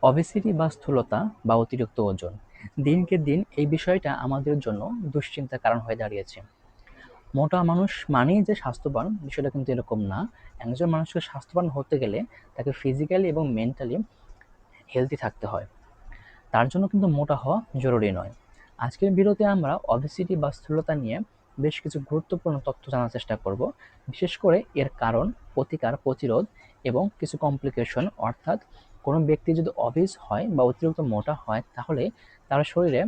Obesity বা স্থূলতা বা অতিরিক্ত ওজন দিনকে দিন এই বিষয়টা আমাদের জন্য দুশ্চিন্তার কারণ হয়ে দাঁড়িয়েছে। মোটা মানুষ মানেই যে স্বাস্থ্যবান, বিষয়টা কিন্তু এরকম না। একজন মানুষকে স্বাস্থ্যবান হতে গেলে তাকে ফিজিক্যালি এবং মেন্টালি হেলদি থাকতে হয়। তার জন্য কিন্তু মোটা হওয়া জরুরি নয়। আজকের ভিডিওতে আমরা অবেসিটি বা স্থূলতা নিয়ে বেশ কিছু গুরুত্বপূর্ণ তথ্য জানার চেষ্টা করব, বিশেষ করে এর কারণ, প্রতিকার, প্রতিরোধ এবং কিছু কমপ্লিকেশন, অর্থাৎ কোনো ব্যক্তি যদি অবিস হয় বা অতিরিক্ত মোটা হয় তাহলে তার শরীরে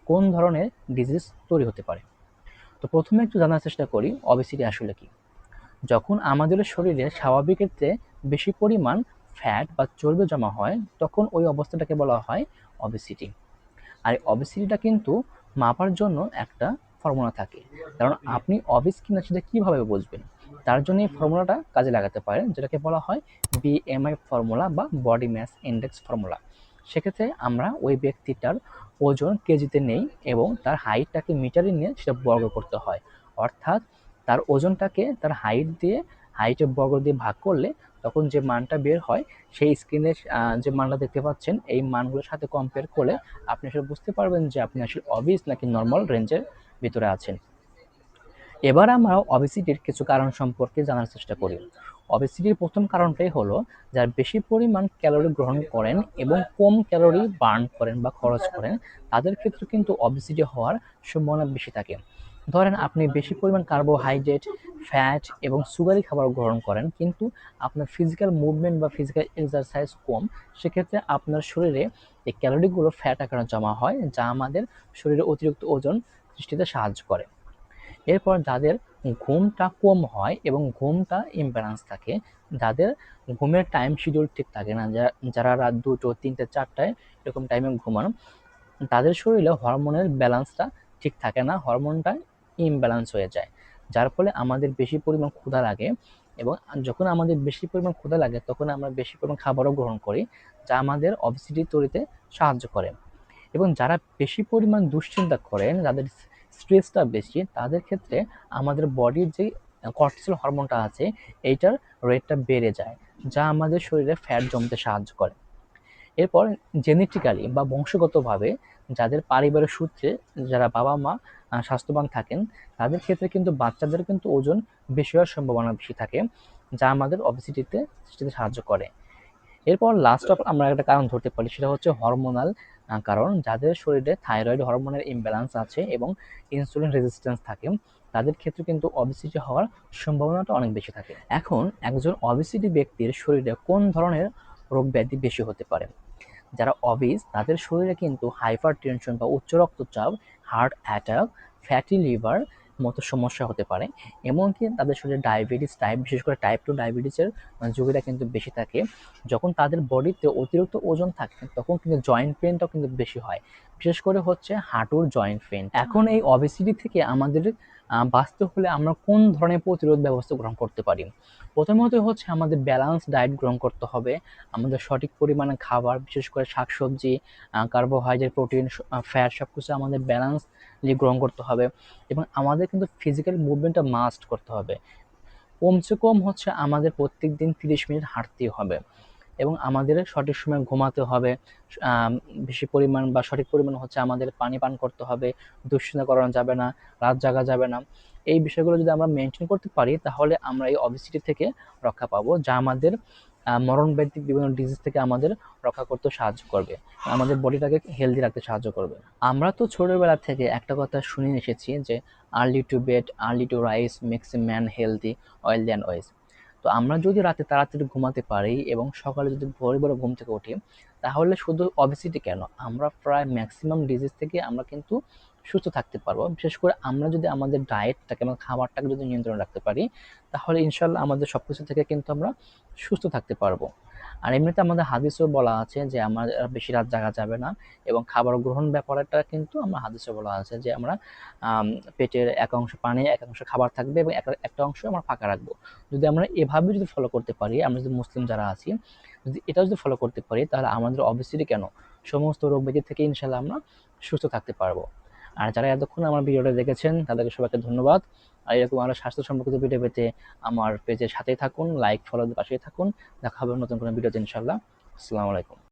কোন ধরনের ডিজিজ তৈরি হতে পারে। তো প্রথমে একটু জানার চেষ্টা করি অবেসিটি আসলে কি। যখন আমাদের শরীরে স্বাভাবিকের চেয়ে বেশি পরিমাণ ফ্যাট বা চর্বি জমা হয় তখন ওই অবস্থাটাকে বলা হয় অবেসিটি। আর এই অবেসিটিটা কিন্তু মাপার জন্য একটা ফর্মুলা থাকে। কারণ আপনি অবিস কিনা সেটা কীভাবে বুঝবেন, তার জন্য এই ফর্মুলাটা কাজে লাগাতে পারেন, যেটাকে বলা হয় বিএমআই ফর্মুলা বা বডি ম্যাস ইন্ডেক্স ফর্মুলা। সেক্ষেত্রে আমরা ওই ব্যক্তিটার ওজন কেজিতে নেই এবং তার হাইটটাকে মিটারে নিয়ে সেটা বর্গ করতে হয়। অর্থাৎ তার ওজনটাকে তার হাইটের বর্গ দিয়ে ভাগ করলে তখন যে মানটা বের হয়, সেই স্ক্রিনে যে মানটা দেখতে পাচ্ছেন এই মানগুলোর সাথে কম্পেয়ার করলে আপনি আসলে বুঝতে পারবেন যে আপনি আসলে অবিস নাকি নর্মাল রেঞ্জের ভিতরে আছেন। এবার আমরা অবেসিটির কিছু কারণ সম্পর্কে জানার চেষ্টা করি। অবেসিটির প্রথম কারণটাই হলো যারা বেশি পরিমাণ ক্যালোরি গ্রহণ করেন এবং কম ক্যালোরি বার্ন করেন বা খরচ করেন, তাদের ক্ষেত্রে কিন্তু অবেসিটি হওয়ার সম্ভাবনা বেশি থাকে। ধরেন আপনি বেশি পরিমাণ কার্বোহাইড্রেট, ফ্যাট এবং সুগারি খাবার গ্রহণ করেন, কিন্তু আপনার ফিজিক্যাল মুভমেন্ট বা ফিজিক্যাল এক্সারসাইজ কম, সেক্ষেত্রে আপনার শরীরে এই ক্যালোরিগুলো ফ্যাট আকারে জমা হয়, যা আমাদের শরীরে অতিরিক্ত ওজন সৃষ্টিতে সাহায্য করে। এরপর যাদের ঘুমটা কম হয় এবং ঘুমটা ইমব্যালেন্স থাকে, যাদের ঘুমের টাইম শিডিউল ঠিক থাকে না, যারা রাত 2টো, 3টে, 4টায় এরকম টাইমে ঘুমান, তাদের শরীরে হরমোনের ব্যালেন্সটা ঠিক থাকে না, হরমোনটা ইমব্যালেন্স হয়ে যায়, যার ফলে আমাদের বেশি পরিমাণ ক্ষুধা লাগে। এবং যখন আমাদের বেশি পরিমাণ ক্ষুধা লাগে তখন আমরা বেশি পরিমাণ খাবারও গ্রহণ করি, যা আমাদের অবেসিটি তৈরিতে সাহায্য করে। এবং যারা বেশি পরিমাণ দুশ্চিন্তা করেন, যাদের স্ট্রেসটা বেশি, তাদের ক্ষেত্রে আমাদের বডির যে কর্টিসল হরমোনটা আছে এইটার রেটটা বেড়ে যায়, যা আমাদের শরীরে ফ্যাট জমতে সাহায্য করে। এরপর জেনেটিক্যালি বা বংশগতভাবে যাদের পারিবারিক সূত্রে যারা বাবা মা স্বাস্থ্যবান থাকেন, তাদের ক্ষেত্রে কিন্তু বাচ্চাদের কিন্তু ওজন বেশি হওয়ার সম্ভাবনা বেশি থাকে, যা আমাদের অবেসিটিতে সৃষ্টিতে সাহায্য করে। এরপর লাস্ট অফ আমরা একটা কারণ ধরতে পারি, সেটা হচ্ছে হরমোনাল কারণ। যাদের শরীরে থাইরয়েড হরমোনের ইমব্যালেন্স আছে এবং ইনসুলিন রেজিস্ট্যান্স থাকে, তাদের ক্ষেত্রে কিন্তু অবেসিটি হওয়ার সম্ভাবনাটা অনেক বেশি থাকে। এখন একজন অবেসিটি ব্যক্তির শরীরে কোন ধরনের রোগ ব্যাধি বেশি হতে পারে? যারা অবিস তাদের শরীরে কিন্তু হাইপার টেনশন বা উচ্চ রক্তচাপ, হার্ট অ্যাটাক, ফ্যাটি লিভার মতো সমস্যা হতে পারে। এমনকি তাদের শরীরে ডায়াবেটিস বিশেষ করে টাইপ 2 ডায়াবেটিসের ঝুঁকিটা কিন্তু বেশি থাকে। যখন তাদের বডিতে অতিরিক্ত ওজন থাকে তখন কিন্তু জয়েন্ট পেনটাও কিন্তু বেশি হয়, বিশেষ করে হচ্ছে হাঁটুর জয়েন্ট পেন। এখন এই অবেসিটি থেকে আমাদের বাঁচতে হলে আমরা কোন ধরনের প্রতিরোধ ব্যবস্থা গ্রহণ করতে পারি? প্রথমত হচ্ছে আমাদের ব্যালান্স ডায়েট গ্রহণ করতে হবে। আমাদের সঠিক পরিমাণে খাবার, বিশেষ করে শাকসবজি, কার্বোহাইড্রেট, প্রোটিন, ফ্যাট সবকিছু আমাদের ব্যালেন্সলি গ্রহণ করতে হবে। এবং আমাদের কিন্তু ফিজিক্যাল মুভমেন্টটা মাস্ট করতে হবে। কমসে কম হচ্ছে আমাদের প্রত্যেকদিন 30 মিনিট হাঁটতেই হবে এবং আমাদের সঠিক সময়ে ঘুমাতে হবে। বেশি পরিমাণ বা সঠিক পরিমাণ হচ্ছে আমাদের পানি পান করতে হবে। দুশ্চিন্তা করানো যাবে না, রাত জাগা যাবে না। এই বিষয়গুলো যদি আমরা মেনটেন করতে পারি তাহলে আমরা এই অবেসিটি থেকে রক্ষা পাবো, যা আমাদের মরণ ব্যাধি বিভিন্ন ডিজিজ থেকে আমাদের রক্ষা করতে সাহায্য করবে, আমাদের বডিটাকে হেলদি রাখতে সাহায্য করবে। আমরা তো ছোটবেলা থেকে একটা কথা শুনে এসেছি যে early to bed early to rise makes a man healthy wealthy দ্যান ওয়েজ। তো আমরা যদি রাতে তাড়াতাড়ি ঘুমাতে পারি এবং সকালে যদি ভোরে ভোরে ঘুম থেকে উঠি, তাহলে শুধু অবেসিটি কেন, আমরা প্রায় ম্যাক্সিমাম ডিজিজ থেকে আমরা কিন্তু সুস্থ থাকতে পারবো। বিশেষ করে আমরা যদি আমাদের ডায়েটটাকে এবং খাবারটাকে যদি নিয়ন্ত্রণে রাখতে পারি, তাহলে ইনশাল্লাহ আমাদের সব কিছু থেকে কিন্তু আমরা সুস্থ থাকতে পারবো। আর এমনিতে আমাদের হাদিসেও বলা আছে যে আমরা বেশি রাত জাগা যাবে না এবং খাবার গ্রহণ ব্যাপারটা কিন্তু আমরা হাদিসে বলা আছে যে আমরা পেটের এক অংশ পানি, এক অংশ খাবার থাকবে এবং একটা অংশ আমরা ফাঁকা রাখবো। যদি আমরা এভাবে যদি ফলো করতে পারি, আমরা যদি মুসলিম যারা আছি, যদি এটা যদি ফলো করতে পারি, তাহলে আমাদের অবশ্যই কেন সমস্ত রোগ ব্যাধি থেকে ইনশাল্লাহ আমরা সুস্থ থাকতে পারবো। আর যারা এতক্ষণ আমার ভিডিওটা দেখেছেন তাদেরকে সবাইকে ধন্যবাদ। আর এরকম আরো স্বাস্থ্য সম্পর্কিত ভিডিও পেতে আমার পেজের সাথেই থাকুন, লাইক ফলো দিয়ে পাশেই থাকুন। দেখা হবে নতুন কোনো ভিডিওতে ইনশাল্লাহ। আসসালামু আলাইকুম।